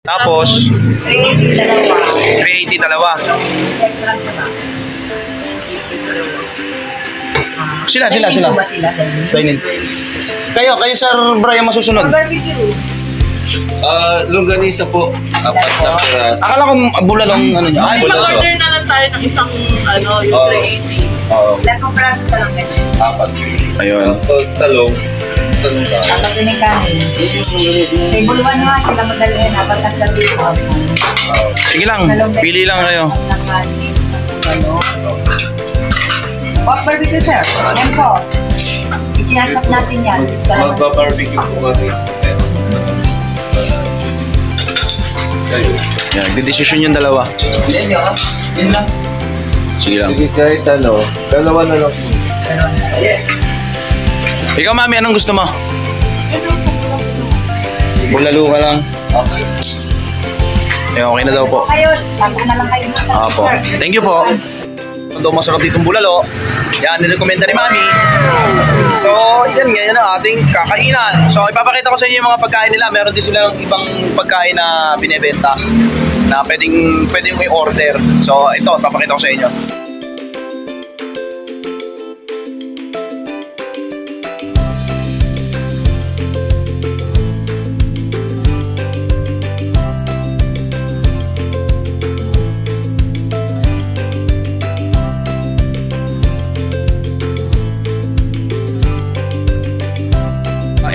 Tapos, 380 dalawa. Sila. Kainin. Kayo Sir Brian masusunod. Longganisa po. 4 na peras. Akala ko bulalong ano niya. Ay, bulalong. Mag-order na lang tayo ng isang yung 380. Oo. Lakong praso pa lang ganyan. 4. Ayun. Tapos talong. Talong tayo. Kapag din kanin. May buluan na sila madalihan. Dapat nagsabihin. Sige lang, pili lang kayo. Pork barbecue, sir. Yan po. Itinatsak natin yan. Magba-barbecue po kami. Kayo. Yan, nagdidesisyon yung dalawa. Yan lang. Sige lang. Sige kahit dalawa na lang po. Ikaw mami, anong gusto mo? Bulalo ka lang. Okay. Okay na daw po. Kayo, tago na lang kayo. Apo. Thank you po. Ito masarap ditong bulalo. Yan, nirekomenda ni Mami. So, yan ngayon ang ating kakainan. So, ipapakita ko sa inyo yung mga pagkain nila. Meron din sila ng ibang pagkain na binebenta na pwedeng may order. So, ito, ipapakita ko sa inyo.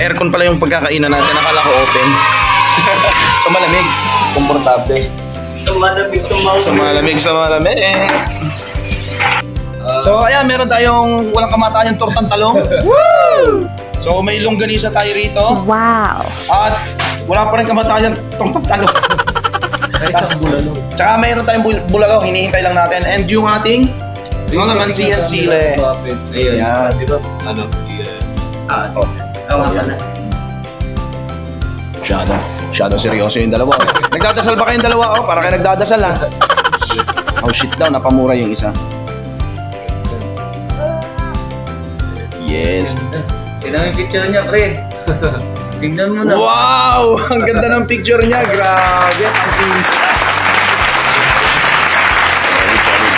Aircon pala yung pagkakainan natin. Nakala ko open. So malamig. Komportable. So malamig. Sa malamig. So ayan, meron tayong walang kamatayang tortang talong. Woo! So may longganisa tayo rito. Wow. At wala pa rin kamatayang tortang talong. Tsaka mayroon tayong bulalo. Hinihintay lang natin. And yung ating naman siyan sile. Ayan. Yan. Di ba? Ano? Masyado seryoso yung dalawa. Nagdadasal ba kayong dalawa? Oh, para kayo nagdadasal ha. Oh shit daw, napamura yung isa. Yes. Tingnan yung picture niya, pre. Tingnan mo na. Wow! Ang ganda ng picture niya. Grabe, ang insta. Solid.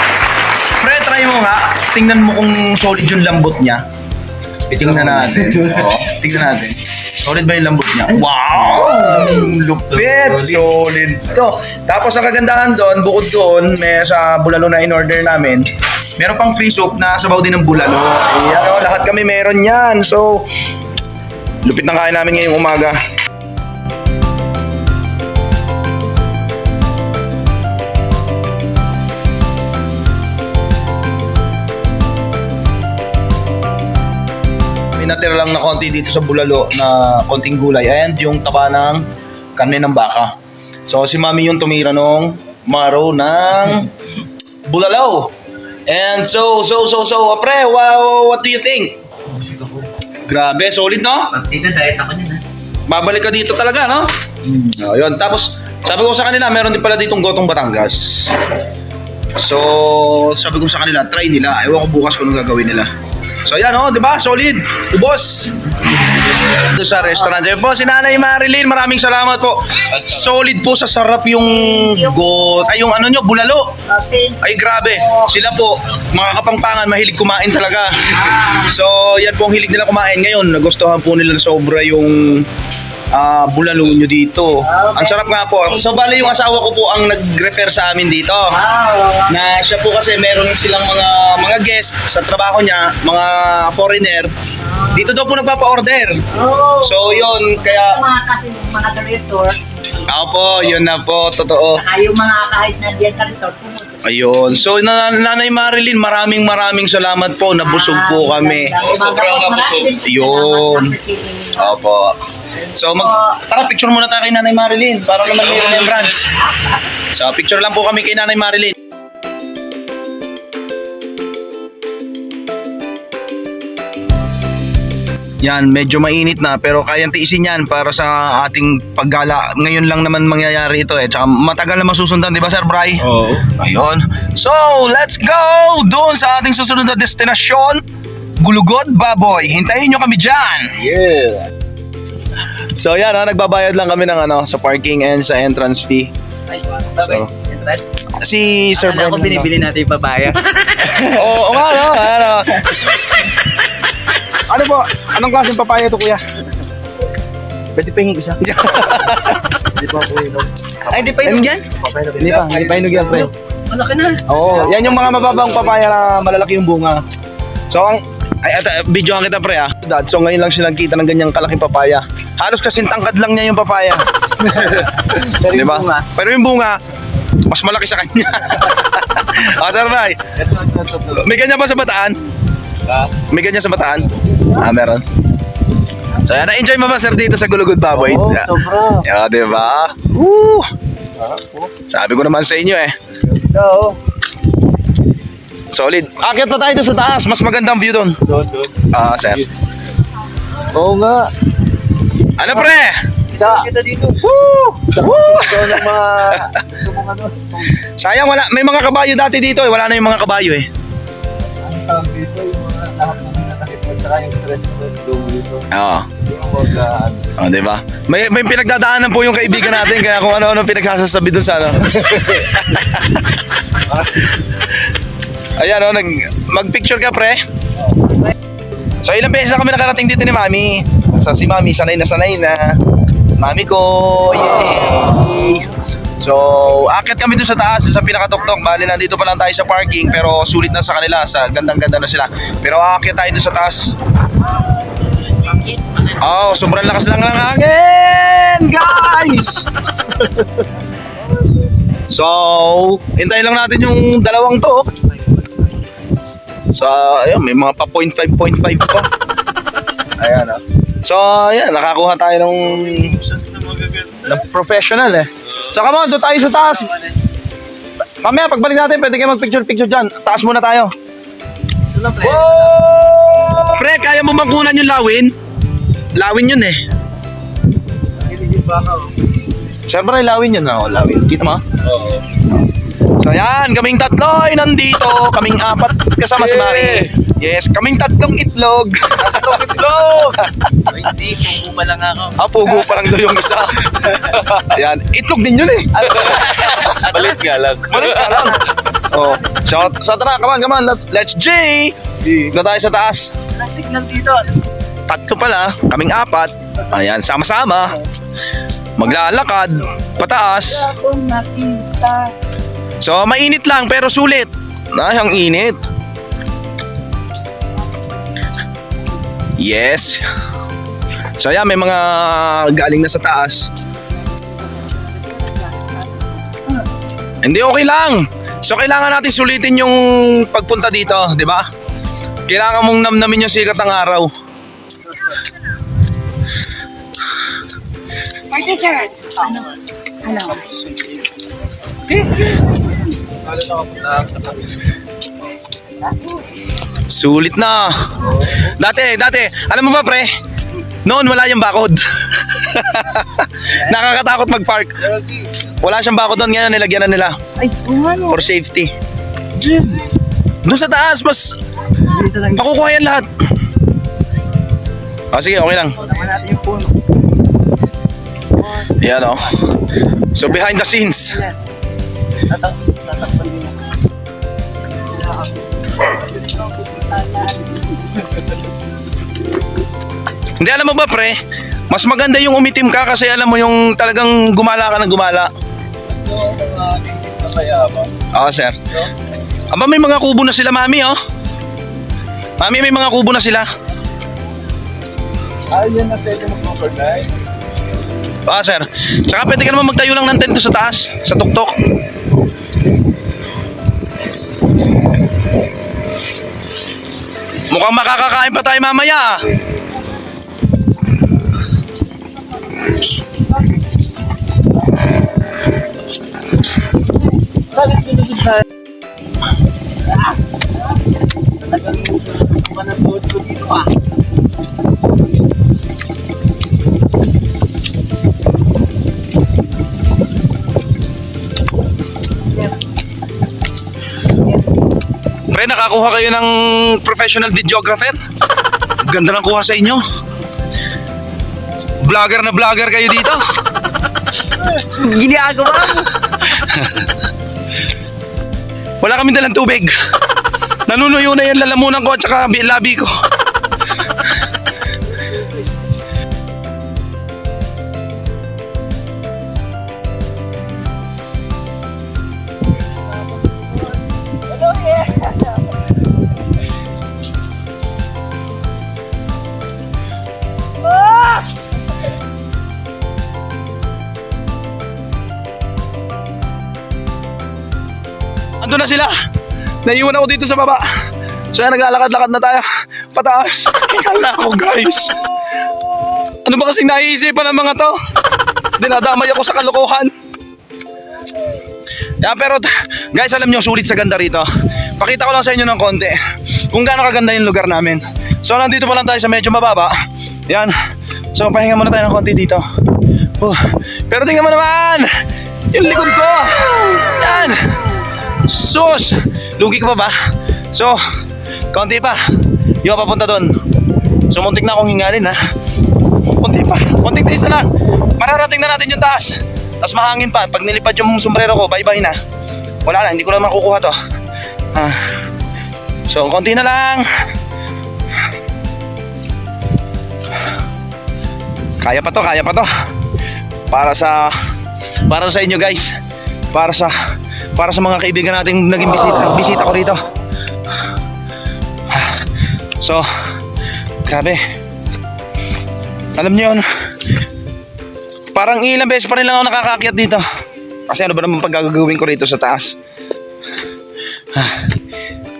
Pre, try mo nga. Tingnan mo kung solid yung lambot niya. Tingnan natin. Oo, tingnan natin. Solid ba yung lambot niya? Wow! Lupit! Solid to. Tapos ang kagandahan doon, bukod doon, may sa bulalo na in-order namin, meron pang free soup na sabaw din ng bulalo. Ayan, oh, lahat kami meron yan. So, lupit ng kain namin ngayong umaga. May natira lang na konti dito sa bulalo na konting gulay and yung taba ng karne ng baka. So si Mami yung tumira nung maro ng bulalo. And so, pre, wow, what do you think? Grabe, solid no? Pagtina, diet ako niyan. Babalik ka dito talaga, no? Ayun, tapos sabi ko sa kanila, meron din pala ditong gotong Batangas. So, sabi ko sa kanila, try nila. Ewan ko bukas kung anong gagawin nila. So yan di ba? Solid. Ubos. Ito sa restaurant. Ayun po, si Nanay Marilyn, maraming salamat po. Solid po sa sarap yung yung ano nyo, bulalo. Okay. Ay grabe. Sila po, mga kapangpangan, mahilig kumain talaga. So yan po ang hilig nila kumain. Ngayon, nagustuhan po nila sobra yung bulalo nyo dito. Ang sarap nga po. So bali yung asawa ko po ang nag-refer sa amin dito. Na siya po kasi meron silang mga guest sa trabaho niya, mga foreigner. Dito daw po nagpapa-order. So yun, kaya Mga sa resort. ako po, yun na po, totoo. Saka yung mga kahit nandiyan sa resort. Ayun. So Nanay Marilyn, maraming salamat po. Nabusog po kami. Sobrang nabusog. Yun. Opo. So tara picture muna tayo kay Nanay Marilyn para naman may remembrance. So picture lang po kami kay Nanay Marilyn. Yan, medyo mainit na pero kayang tiisin yan para sa ating paggala. Ngayon lang naman mangyayari ito Tsaka matagal na masusundan, di ba Sir Bry? Oo. Ayun. So, let's go doon sa ating susunod na destinasyon. Gulugod Baboy. Hintayin nyo kami dyan. Yeah. So yan, nagbabayad lang kami ng sa parking and sa entrance fee. Ay, So, entrance. Si Sir Akala ko Bernardo. binibili natin yung papaya. Oo nga, no? Ano po? Anong klaseng papaya ito, kuya? Pwede pa yung isa. Di ba po yun? Ay, hindi pa inog yan? Hindi pa inog yan, pre. Malaki na. Oo, yan yung mga mababang papaya na malalaki yung bunga. So, videoan kita, pre, ah. So, ngayon lang siya nagkita ng ganyang kalaking papaya. Halos kasing tangkad lang niya yung papaya. Di ba? Pero yung bunga, mas malaki sa kanya. Sir Ray, may ganyan ba sa Bataan? May ganyan sa Bataan? Meron. So, yan, na-enjoy mo ba, sir, dito sa Gulugod Baboy? Oo, sobra. Yeah, di ba? Woo! Sabi ko naman sa inyo eh. Oo. Solid. Akit pa tayo doon sa taas. Mas magandang view doon. Doon. Sir. Oo nga. Ano, pre? Kita dito. Woo! Ito ng mga... Ito mga ano. Sayang, wala. May mga kabayo dati dito eh. Wala na yung mga kabayo eh. Ang tawag dito, yung mga lahat ng nakakit at saka yung stress mo doon dito. Oo. Yung mga... Di ba? May pinagdadaanan po yung kaibigan natin. Kaya kung ano-ano pinagsasabi doon sa ano. Ayan, mag-picture ka, pre. So, ilang beses na kami nakarating dito ni Mami. Si Mami, sanay na. Mami ko, yay! So, akit kami dun sa taas, sa pinakatuktok. Bali, nandito pa lang tayo sa parking, pero sulit na sa kanila. Gandang-ganda na sila. Pero akit tayo dun sa taas. Oh, sobrang lakas lang ng hangin, guys! So, hintayin lang natin yung dalawang to. So, ayun, may mga pa 0.5 pa. Ayan, oh. So, ayan, nakakuha tayo ng professional eh. So, come on, doon tayo sa taas. Mamaya, pagbalik natin, pwede kayo mag-picture dyan. Taas muna tayo. Ito lang, pre. Whoa! Pre, kaya mo bang kunan yung lawin? Lawin yun eh. Nakilisip ba ako? Siyempre, lawin yun. Lawin. Kita mo? Oo. So yan, kaming tatlo ay nandito. Kaming apat kasama si Mari. Yes, kaming tatlong itlog. Tatlong itlog! Hindi, pupo pa lang ako. Pugo pa lang doon yung isa. Ayan, itlog din yun eh. Balit nga lang. Balik ka lang. Oh, so tara, come on, let's J. Na tayo sa taas. Walang signal dito. Tatlo pala, kaming apat. Ayan, sama-sama. Maglalakad, pataas. Akong nakita. So, mainit lang pero sulit. Ay, ang init. Yes. So, ayan, may mga galing na sa taas. Hindi, okay lang. So, kailangan natin sulitin yung pagpunta dito, di ba? Kailangan mong namnamin yung sikat ng araw. Pwede, sir. Ano? Sulit na. Dati, alam mo ba, pre? Noon wala yung bakod. Nakakatakot mag-park. Wala siyang bakod doon, ngayon nilagyan na nila Ay, ano? for safety. Doon sa taas, mas makukuha yan lahat. Sige, okay lang. Naman natin yung puno. Yan o. So behind the scenes. Tatakpan din ako. Hindi, alam mo ba, pre? Mas maganda yung umitim ka kasi alam mo yung talagang gumala ka ng gumala. Ito ang mga kapayapa. Oo, sir. Aba, may mga kubo na sila, Mami, oh. Mami, may mga kubo na sila. Yan na pwede mag-overnight. Sir. Tsaka pwede ka naman magtayo lang ng tento sa taas, sa tuktok. Mukhang makakakain pa tayo mamaya, ah. Bakit pinagod na? Talagang susuko ka ng tuhod ko dito, ah. Pre, nakakuha kayo ng professional videographer. Ganda ng kuha sa inyo. Vlogger na vlogger kayo dito. Ginagawa mo. Wala kami dalang tubig. Nanunuyo na yung lalamunan ko at saka labi ko. Ando na sila. Naiwan ako dito sa baba. So yan, naglalakad-lakad na tayo pataas. Hingal na ako, guys. Ano ba kasing naiisipan ng mga to? Dinadamay ako sa kalokohan. Yeah, pero guys, alam nyo, sulit sa ganda rito. Pakita ko lang sa inyo ng konti kung gaano kaganda yung lugar namin. So nandito pa lang tayo sa medyo mababa. Yan. So pahinga muna tayo ng konti dito. Pero tingnan mo naman yung likod ko. Yan. Sus! Lugi ka pa ba? So, konti pa. Yung papunta doon. So, muntik na akong hingalin, ha? Konti pa. Konting tayo lang. Mararating na natin yung taas. Tapos mahangin pa. Pag nilipad yung sombrero ko, bye-bye na. Wala na, hindi ko na makukuha to. So, konti na lang. Kaya pa to, kaya pa to. Para sa inyo, guys. Para sa mga kaibigan nating naging bisita ko rito. So, grabe. Alam niyo yun, parang ilang beses pa rin lang ako nakakaakyat dito. Kasi ano ba naman paggagawin ko rito sa taas?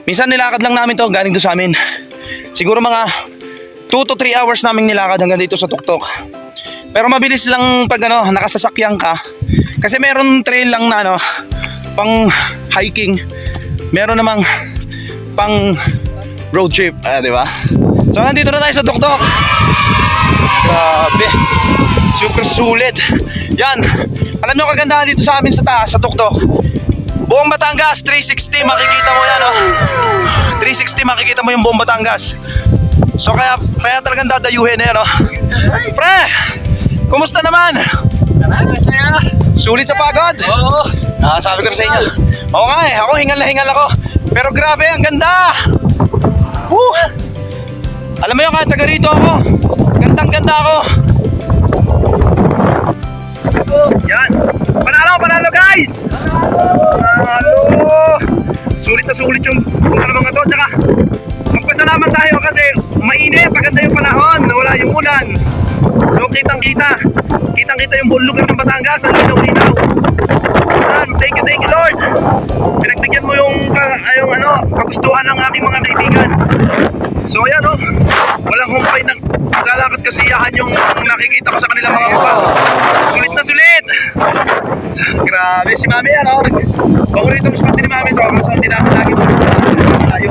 Minsan nilakad lang namin to, galing to sa amin. Siguro mga 2 to 3 hours naming nilakad hanggang dito sa tuktok. Pero mabilis lang pag nakasasakyan ka. Kasi meron trail lang na pang hiking. Meron namang pang road trip, di ba? So nandito na tayo sa tuktok. Grabe. Super sulit. Yan. Alam nyo kagandahan dito sa amin sa taas, sa tuktok. Buong Batangas, 360 makikita mo yan, 360 makikita mo yung buong Batangas. So kaya talagang dadayuhin na yan, Pre! Kumusta naman? Masaya. Sulit sa pagod? Oo. Sabi ko na sa inyo. Oo nga ako hingal na hingal ako. Pero grabe, ang ganda! Woo! Alam mo yun, kahit taga rito ako, gandang-ganda ako. Yan. Panalo guys! Panalo! Sulit na sulit yung mga to. Tsaka, magpasalamat tayo kasi mainit, maganda yung panahon, nawala yung ulan. So kitang-kita yung buong lugar ng Batangas, ang linaw-linaw. Thank you Lord. Pinagbigyan mo yung kagustuhan ng aking mga kaibigan. So ayan walang humpay na maglalakad kasiyahan yung nakikita ko sa kanilang mga mukha. Sulit na sulit. Grabe si Mami paboritong spot ni Mami to, kasi hindi namin lagi tayo.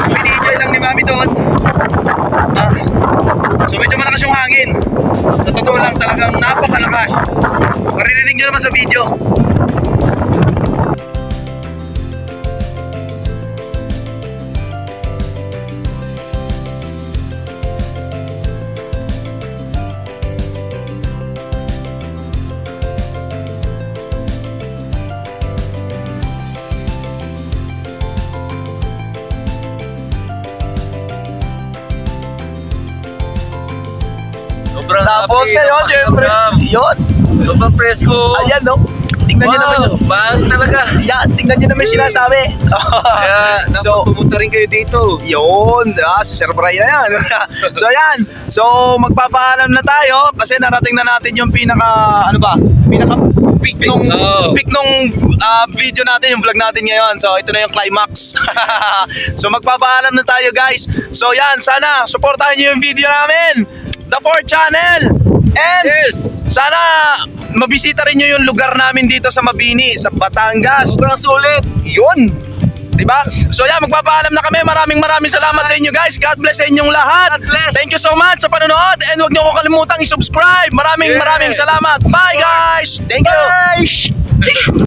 So ini-enjoy lang ni Mami doon. So medyo malakas yung hangin. Sa totoo lang, talagang napakalakas. Maririnig nyo naman sa video. Sobrang Tapos happy. ngayon, syempre, yun. Sobrang presko. Ayan, tingnan nyo naman yun. Bang talaga. Yan, tingnan nyo naman yung sinasabi. Kaya dapat So, pumunta rin kayo dito. yun, si Sir Bray na yan. So yan, so magpapaalam na tayo kasi narating na natin yung pinaka peak nung video natin, yung vlog natin ngayon. So ito na yung climax. So magpapaalam na tayo guys. So yan, sana supportahan nyo yung video namin, The 4 Channel. And Yes! sana mabisita rin nyo yung lugar namin dito sa Mabini, sa Batangas. Sobrang sulit. Yun, diba? So yan, magpapaalam na kami. Maraming salamat sa inyo guys. God bless sa inyong lahat. God bless. Thank you so much sa panonood. And huwag nyo ko kalimutang i-subscribe. Maraming salamat. Bye guys. Thank you. Bye!